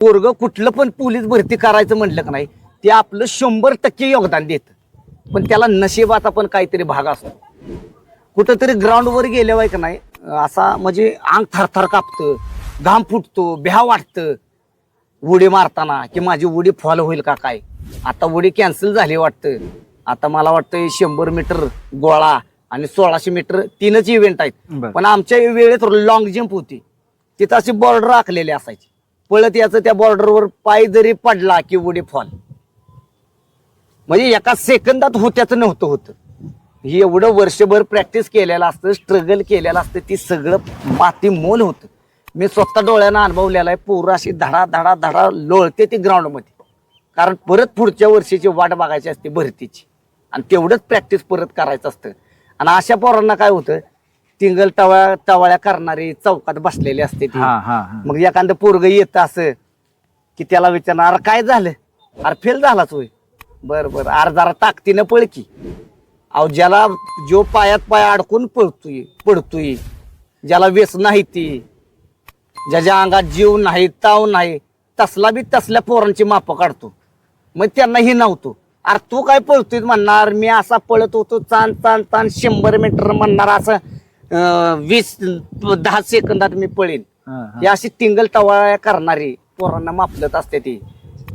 पोरग कुठलं पण पोलीस भरती करायचं म्हटलं का नाही ते आपलं 100% योगदान देतं, पण त्याला नशिबाचा पण काहीतरी भाग असतो. कुठंतरी ग्राउंडवर गेल्यावर का नाही असा म्हणजे अंग थरथर कापतं, घाम फुटतो, भ्या वाटतं उडी मारताना की माझी उडी फॉल होईल का काय. आता उडी कॅन्सल झाली वाटतं. आता मला वाटतं 100 मीटर गोळा आणि 1600 मीटर 3च इव्हेंट आहेत. पण आमच्या वेळेत लॉंग जंप होती, तिथं अशी बॉर्डर आखलेली असायची. पळत याचं त्या बॉर्डरवर पाय जरी पडला की उडी फॉल. म्हणजे एका सेकंदात होत्याचं नव्हतं होतं. ही एवढं वर्षभर प्रॅक्टिस केलेलं असतं, स्ट्रगल केलेलं असतं, ती सगळं माती मोल होतं. मी स्वतः डोळ्यानं अनुभवलेला आहे. पोरं अशी धडा धडा धडा लोळते ती ग्राउंडमध्ये, कारण परत पुढच्या वर्षीची वाट बघायची असते भरतीची आणि तेवढंच प्रॅक्टिस परत करायचं असतं. आणि अशा पोरांना काय होतं, तिंगल टवाळ्या करणारी चौकात बसलेली असते ती. मग एखादं पोरग येतं असं की त्याला विचारणार अरे काय झालं, अरे फेल झालाच होय, बर बर अरे जरा ताकदीनं पळ की. अहो ज्याला जो पायात पाय अडकून पडतोय, ज्याला व्यसन नाही ती, ज्याच्या अंगात जीव नाही ताव नाही, तसला बी तसल्या पोरांची माप काढतो. मग त्यांना ही नव्हतो, अरे तू काय पळतोय म्हणणार, मी असा पळत होतो चान चान चान 100 मीटर म्हणणार असं 20-10 सेकंदात मी पळेन. ही अशी टिंगल टवाळ्या करणारी पोरांना मापलत असते ती.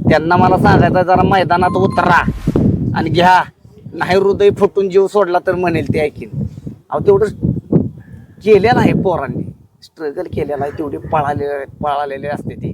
त्यांना मला सांगायचं जरा मैदानात उतरा आणि घ्या, नाही हृदय फुटून जीव सोडला तर म्हणेल ते ऐकीन. अहो तेवढं केलेलं आहे पोरांनी, स्ट्रगल केलेला आहे, तेवढी पळालेली असते ती.